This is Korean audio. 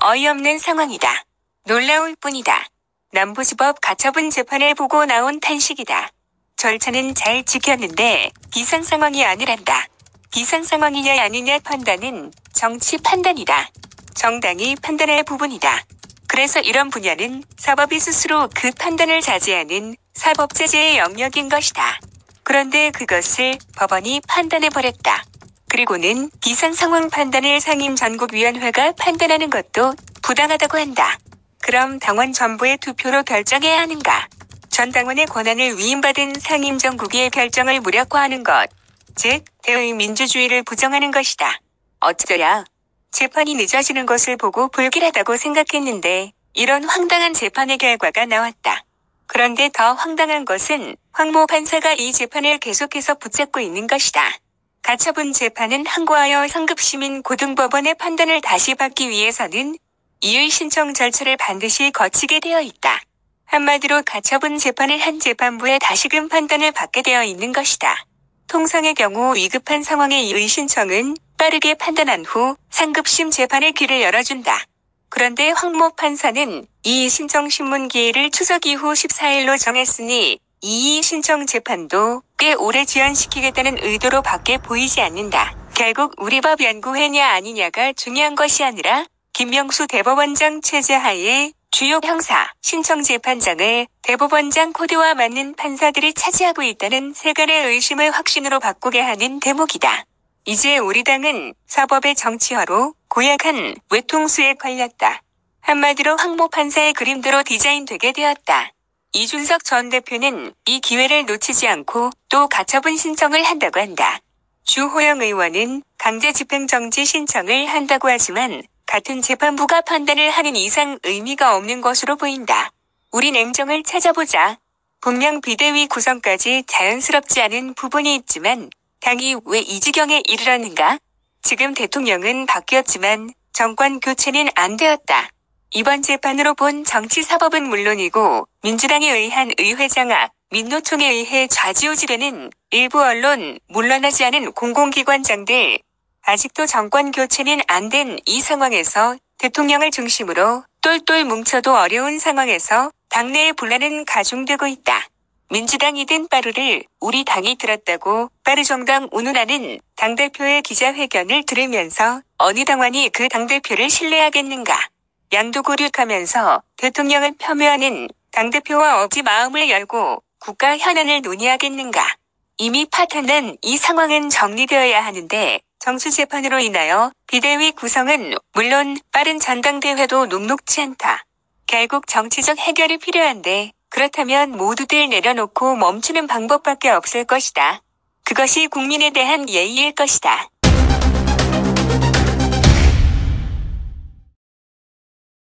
어이없는 상황이다. 놀라울 뿐이다. 남부지법 가처분 재판을 보고 나온 탄식이다. 절차는 잘 지켰는데 비상 상황이 아니란다. 비상 상황이냐 아니냐 판단은 정치 판단이다. 정당이 판단할 부분이다. 그래서 이런 분야는 사법이 스스로 그 판단을 자제하는 사법제재의 영역인 것이다. 그런데 그것을 법원이 판단해버렸다. 그리고는 비상상황 판단을 상임전국위원회가 판단하는 것도 부당하다고 한다. 그럼 당원 전부의 투표로 결정해야 하는가? 전 당원의 권한을 위임받은 상임전국위의 결정을 무력화하는 것, 즉 대의 민주주의를 부정하는 것이다. 어쩌랴? 재판이 늦어지는 것을 보고 불길하다고 생각했는데 이런 황당한 재판의 결과가 나왔다. 그런데 더 황당한 것은 황모 판사가 이 재판을 계속해서 붙잡고 있는 것이다. 가처분 재판은 항고하여 상급시민 고등법원의 판단을 다시 받기 위해서는 이의 신청 절차를 반드시 거치게 되어 있다. 한마디로 가처분 재판을 한 재판부에 다시금 판단을 받게 되어 있는 것이다. 통상의 경우 위급한 상황의 이의 신청은 빠르게 판단한 후 상급심 재판의 길을 열어준다. 그런데 황모 판사는 이의 신청 신문 기일을 추석 이후 14일로 정했으니 이의 신청 재판도 꽤 오래 지연시키겠다는 의도로 밖에 보이지 않는다. 결국 우리 법 연구회냐 아니냐가 중요한 것이 아니라 김명수 대법원장 체제하에 주요 형사 신청재판장을 대법원장 코드와 맞는 판사들이 차지하고 있다는 세간의 의심을 확신으로 바꾸게 하는 대목이다. 이제 우리 당은 사법의 정치화로 고약한 외통수에 걸렸다. 한마디로 황모 판사의 그림대로 디자인되게 되었다. 이준석 전 대표는 이 기회를 놓치지 않고 또 가처분 신청을 한다고 한다. 주호영 의원은 강제집행정지 신청을 한다고 하지만 같은 재판부가 판단을 하는 이상 의미가 없는 것으로 보인다. 우리 냉정을 찾아보자. 분명 비대위 구성까지 자연스럽지 않은 부분이 있지만 당이 왜 이 지경에 이르렀는가? 지금 대통령은 바뀌었지만 정권 교체는 안 되었다. 이번 재판으로 본 정치사법은 물론이고 민주당에 의한 의회장악, 민노총에 의해 좌지우지되는 일부 언론, 물러나지 않은 공공기관장들, 아직도 정권 교체는 안 된 이 상황에서 대통령을 중심으로 똘똘 뭉쳐도 어려운 상황에서 당내의 분란은 가중되고 있다. 민주당이든 빠르를 우리 당이 들었다고 빠르정당 운운하는 당대표의 기자회견을 들으면서 어느 당원이 그 당대표를 신뢰하겠는가. 양도고륙하면서 대통령을 폄훼하는 당대표와 어찌 마음을 열고 국가 현안을 논의하겠는가. 이미 파탄난 이 상황은 정리되어야 하는데 정수재판으로 인하여 비대위 구성은 물론 빠른 전당대회도 녹록지 않다. 결국 정치적 해결이 필요한데 그렇다면 모두들 내려놓고 멈추는 방법밖에 없을 것이다. 그것이 국민에 대한 예의일 것이다.